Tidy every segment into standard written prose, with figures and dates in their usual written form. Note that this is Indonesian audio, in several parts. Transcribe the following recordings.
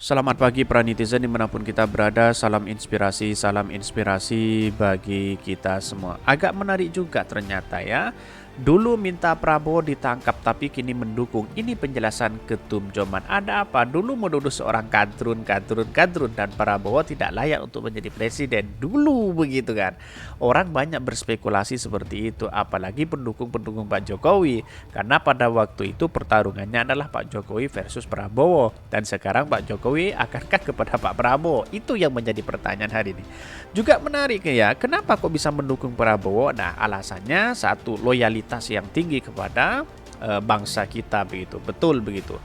Selamat pagi para netizen dimanapun kita berada, salam inspirasi bagi kita semua. Agak menarik juga ternyata ya. Dulu minta Prabowo ditangkap tapi kini mendukung. Ini penjelasan Ketum Joman. Ada apa? Dulu menuduh seorang kadrun dan Prabowo tidak layak untuk menjadi presiden. Dulu begitu kan. Orang banyak berspekulasi seperti itu, apalagi pendukung-pendukung Pak Jokowi. Karena pada waktu itu pertarungannya adalah Pak Jokowi versus Prabowo. Dan sekarang Pak Jokowi akankah kepada Pak Prabowo? Itu yang menjadi pertanyaan hari ini. Juga menarik ya, kenapa kok bisa mendukung Prabowo? Nah, alasannya satu, loyalitas yang tinggi kepada bangsa kita begitu. Betul begitu.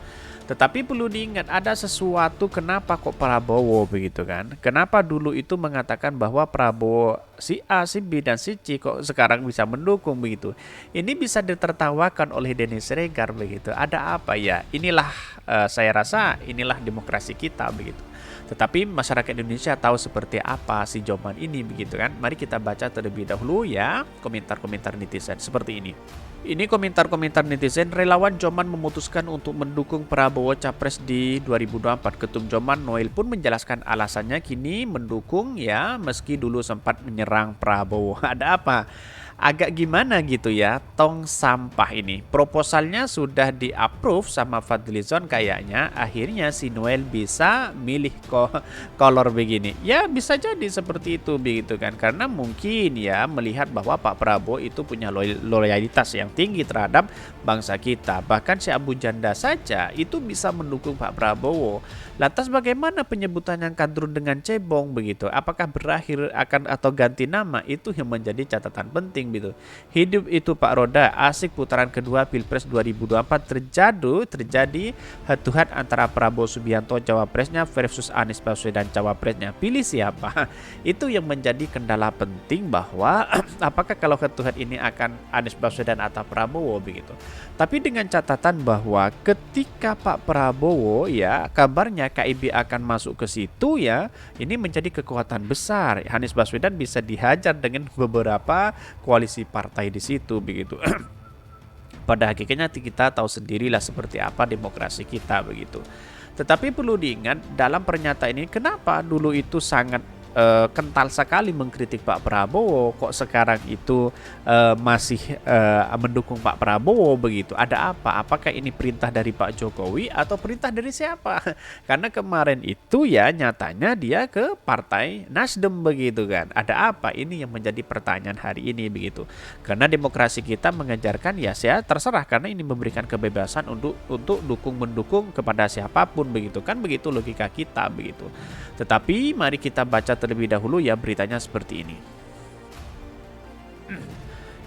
Tetapi perlu diingat ada sesuatu kenapa kok Prabowo begitu kan? Kenapa dulu itu mengatakan bahwa Prabowo si A, si B dan si C kok sekarang bisa mendukung begitu? Ini bisa ditertawakan oleh Denny Siregar begitu. Ada apa ya? Inilah saya rasa inilah demokrasi kita begitu. Tetapi masyarakat Indonesia tahu seperti apa si Joman ini begitu kan? Mari kita baca terlebih dahulu ya komentar-komentar netizen seperti ini. Ini komentar-komentar netizen. Relawan Joman memutuskan untuk mendukung Prabowo Capres di 2024. Ketum Joman Noel pun menjelaskan alasannya kini mendukung ya meski dulu sempat menyerang Prabowo. Ada apa? Agak gimana gitu ya, tong sampah ini. Proposalnya sudah di-approve sama Fadlizon kayaknya, akhirnya si Noel bisa milih kolor begini. Ya bisa jadi seperti itu begitu kan, karena mungkin ya melihat bahwa Pak Prabowo itu punya loyalitas yang tinggi terhadap bangsa kita. Bahkan si Abu Janda saja itu bisa mendukung Pak Prabowo. Lantas bagaimana penyebutan yang kadrun dengan cebong begitu? Apakah berakhir akan atau ganti nama? Itu yang menjadi catatan penting gitu. Hidup itu Pak Roda, asik putaran kedua Pilpres 2024 terjadi head-to-head antara Prabowo Subianto cawapresnya versus Anies Baswedan cawapresnya. Pilih siapa? Itu yang menjadi kendala penting bahwa apakah kalau head-to-head ini akan Anies Baswedan atau Prabowo begitu. Tapi dengan catatan bahwa ketika Pak Prabowo ya kabarnya KIB akan masuk ke situ ya, ini menjadi kekuatan besar. Anies Baswedan bisa dihajar dengan beberapa koalisi partai di situ begitu. Pada hakikatnya kita tahu sendirilah seperti apa demokrasi kita begitu. Tetapi perlu diingat dalam pernyataan ini kenapa dulu itu sangat kental sekali mengkritik Pak Prabowo, kok sekarang itu masih mendukung Pak Prabowo begitu. Ada apa? Apakah ini perintah dari Pak Jokowi atau perintah dari siapa? Karena kemarin itu ya nyatanya dia ke Partai Nasdem begitu kan. Ada apa? Ini yang menjadi pertanyaan hari ini begitu. Karena demokrasi kita mengejarkan ya saya terserah, karena ini memberikan kebebasan untuk mendukung kepada siapapun begitu kan, begitu logika kita begitu. Tetapi mari kita baca terlebih dahulu ya beritanya seperti ini.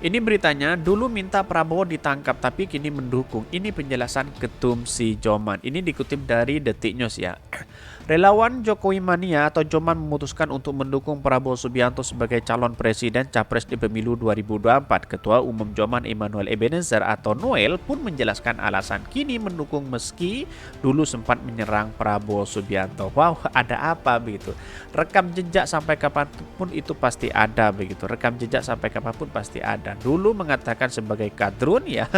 Ini beritanya, dulu minta Prabowo ditangkap tapi kini mendukung. Ini penjelasan Ketum si Joman. Ini dikutip dari Detik News ya. Relawan Jokowi Mania atau Joman memutuskan untuk mendukung Prabowo Subianto sebagai calon presiden capres di pemilu 2024. Ketua Umum Joman Emmanuel Ebenezer atau Noel pun menjelaskan alasan kini mendukung meski dulu sempat menyerang Prabowo Subianto. Wow, ada apa begitu? Rekam jejak sampai kapanpun itu pasti ada begitu. Rekam jejak sampai kapanpun pasti ada. Dulu mengatakan sebagai kadrun ya,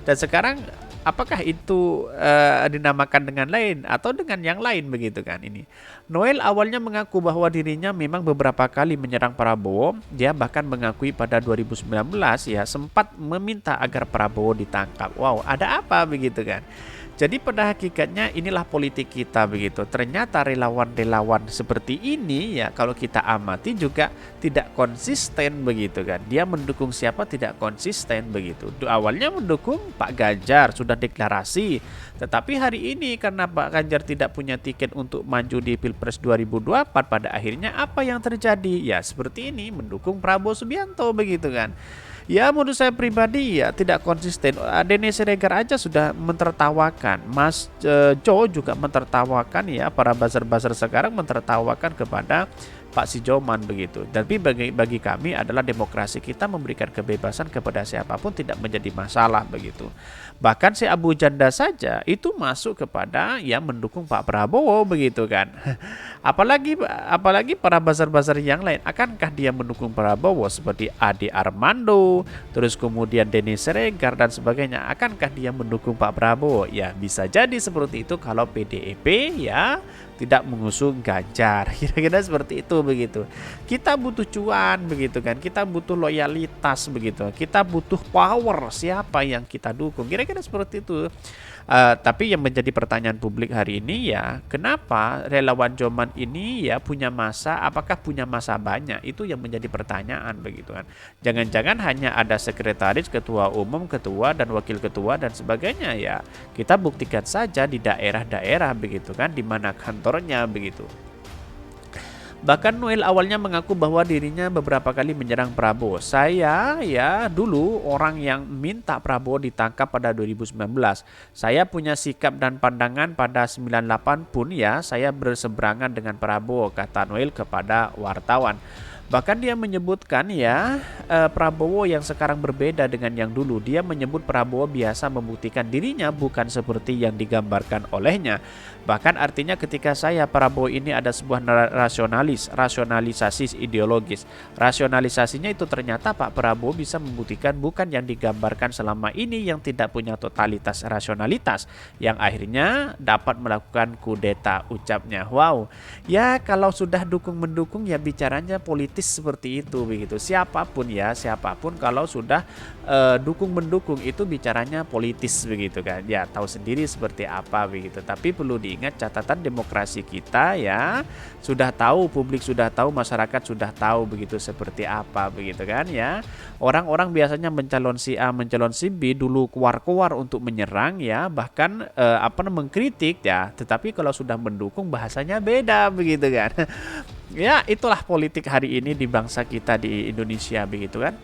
dan sekarang apakah itu dinamakan dengan lain atau dengan yang lain begitu kan ini. Noel awalnya mengaku bahwa dirinya memang beberapa kali menyerang Prabowo. Dia bahkan mengakui pada 2019 ya sempat meminta agar Prabowo ditangkap. Wow, ada apa begitu kan? Jadi pada hakikatnya inilah politik kita begitu. Ternyata relawan-relawan seperti ini ya kalau kita amati juga tidak konsisten begitu kan. Dia mendukung siapa tidak konsisten begitu. Awalnya mendukung Pak Ganjar sudah deklarasi. Tetapi hari ini karena Pak Ganjar tidak punya tiket untuk maju di Pilpres 2024 pada akhirnya apa yang terjadi? Ya seperti ini mendukung Prabowo Subianto begitu kan. Ya menurut saya pribadi ya tidak konsisten. Denny Siregar aja sudah mentertawakan, Mas Jo juga mentertawakan ya, para buzzer-buzzer sekarang mentertawakan kepada Pak Sijoman begitu. Tapi bagi kami adalah demokrasi kita memberikan kebebasan kepada siapapun tidak menjadi masalah begitu. Bahkan si Abu Janda saja itu masuk kepada yang mendukung Pak Prabowo begitu kan. Apalagi para buzzer-buzzer yang lain, akankah dia mendukung Prabowo seperti Ade Armando, terus kemudian Denny Siregar dan sebagainya, akankah dia mendukung Pak Prabowo? Ya bisa jadi seperti itu kalau PDIP ya tidak mengusung Ganjar. Kira-kira seperti itu begitu. Kita butuh cuan begitu kan. Kita butuh loyalitas begitu. Kita butuh power, siapa yang kita dukung. Kira-kira seperti itu. Tapi yang menjadi pertanyaan publik hari ini ya, kenapa relawan Joman ini ya punya masa, apakah punya masa banyak? Itu yang menjadi pertanyaan begitu kan. Jangan-jangan hanya ada sekretaris, ketua umum, ketua dan wakil ketua dan sebagainya ya. Kita buktikan saja di daerah-daerah begitu kan, di mana kantornya begitu. Bahkan Noel awalnya mengaku bahwa dirinya beberapa kali menyerang Prabowo. Saya ya dulu orang yang minta Prabowo ditangkap pada 2019. Saya punya sikap dan pandangan pada 98 pun ya saya berseberangan dengan Prabowo, kata Noel kepada wartawan. Bahkan dia menyebutkan ya Prabowo yang sekarang berbeda dengan yang dulu. Dia menyebut Prabowo biasa membuktikan dirinya bukan seperti yang digambarkan olehnya. Bahkan artinya ketika saya Prabowo ini ada sebuah rasionalisasi ideologis. Rasionalisasinya itu ternyata Pak Prabowo bisa membuktikan bukan yang digambarkan selama ini yang tidak punya totalitas rasionalitas. Yang akhirnya dapat melakukan kudeta, ucapnya. Wow, ya kalau sudah dukung-mendukung ya bicaranya politis seperti itu begitu. Siapapun kalau sudah dukung-mendukung itu bicaranya politis begitu kan. Ya tahu sendiri seperti apa begitu. Tapi perlu diingat catatan demokrasi kita ya, sudah tahu, publik sudah tahu, masyarakat sudah tahu begitu seperti apa begitu kan ya. Orang-orang biasanya mencalon si A, mencalon si B dulu keluar-keluar untuk menyerang ya, bahkan mengkritik ya, tetapi kalau sudah mendukung bahasanya beda begitu kan. Ya itulah politik hari ini di bangsa kita di Indonesia begitu kan.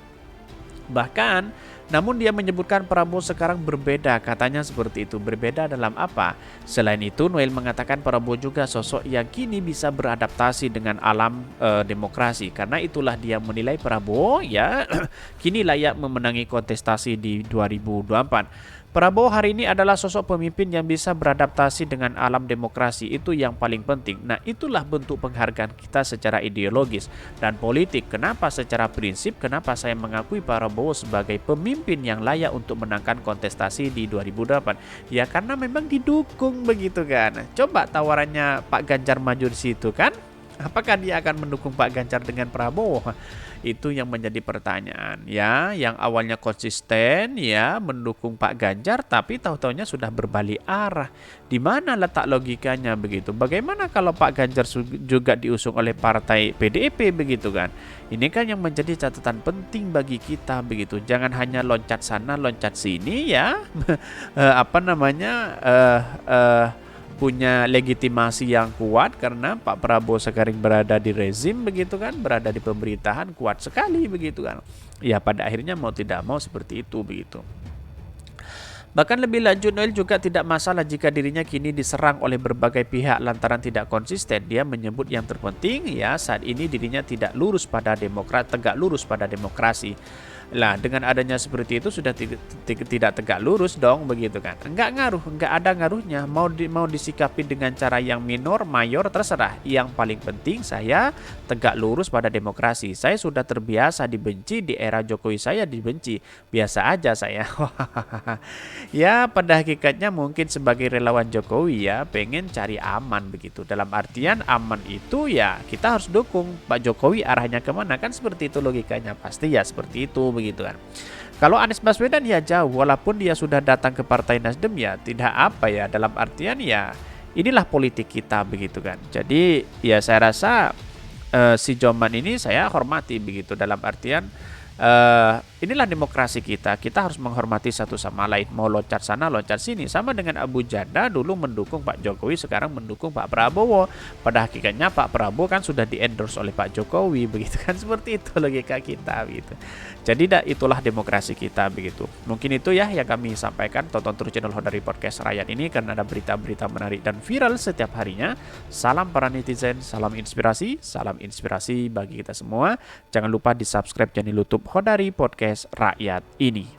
Bahkan namun dia menyebutkan Prabowo sekarang berbeda, katanya seperti itu. Berbeda dalam apa? Selain itu Noel mengatakan Prabowo juga sosok yang kini bisa beradaptasi dengan alam demokrasi. Karena itulah dia menilai Prabowo ya kini layak memenangi kontestasi di 2024. Prabowo hari ini adalah sosok pemimpin yang bisa beradaptasi dengan alam demokrasi, itu yang paling penting. Nah itulah bentuk penghargaan kita secara ideologis dan politik. Kenapa secara prinsip, kenapa saya mengakui Prabowo sebagai pemimpin yang layak untuk menangkan kontestasi di 2024? Ya karena memang didukung begitu kan. Coba tawarannya Pak Ganjar maju di situ kan. Apakah dia akan mendukung Pak Ganjar dengan Prabowo? Itu yang menjadi pertanyaan ya, yang awalnya konsisten ya mendukung Pak Ganjar tapi tahu-taunya sudah berbalik arah. Di mana letak logikanya begitu? Bagaimana kalau Pak Ganjar juga diusung oleh partai PDIP begitu kan? Ini kan yang menjadi catatan penting bagi kita begitu. Jangan hanya loncat sana loncat sini ya. Punya legitimasi yang kuat karena Pak Prabowo sekarang berada di rezim begitu kan, berada di pemerintahan kuat sekali begitu kan. Ya pada akhirnya mau tidak mau seperti itu begitu. Bahkan lebih lanjut Noel juga tidak masalah jika dirinya kini diserang oleh berbagai pihak lantaran tidak konsisten. Dia menyebut yang terpenting ya saat ini dirinya tegak lurus pada demokrasi. Lah dengan adanya seperti itu sudah tidak tegak lurus dong begitu kan. Enggak ada ngaruhnya. Mau disikapi dengan cara yang minor, mayor terserah. Yang paling penting saya tegak lurus pada demokrasi. Saya sudah terbiasa dibenci, di era Jokowi saya dibenci. Biasa aja saya. Ya pada hakikatnya mungkin sebagai relawan Jokowi ya pengen cari aman begitu. Dalam artian aman itu ya kita harus dukung Pak Jokowi, arahnya kemana kan seperti itu logikanya. Pasti ya seperti itu begitu kan. Kalau Anies Baswedan ya jauh, walaupun dia sudah datang ke Partai Nasdem ya tidak apa ya, dalam artian ya inilah politik kita begitu kan. Jadi ya saya rasa si Joman ini saya hormati begitu, dalam artian Inilah demokrasi kita. Kita harus menghormati satu sama lain. Mau loncat sana, loncat sini. Sama dengan Abu Janda dulu mendukung Pak Jokowi, sekarang mendukung Pak Prabowo. Pada hakikatnya Pak Prabowo kan sudah di-endorse oleh Pak Jokowi, begitu kan, seperti itu logika kita gitu. Jadi itulah demokrasi kita begitu. Mungkin itu ya yang kami sampaikan. Tonton terus channel Hodari Podcast Rakyat ini karena ada berita-berita menarik dan viral setiap harinya. Salam para netizen, salam inspirasi bagi kita semua. Jangan lupa di-subscribe channel YouTube Hodari Podcast Rakyat ini.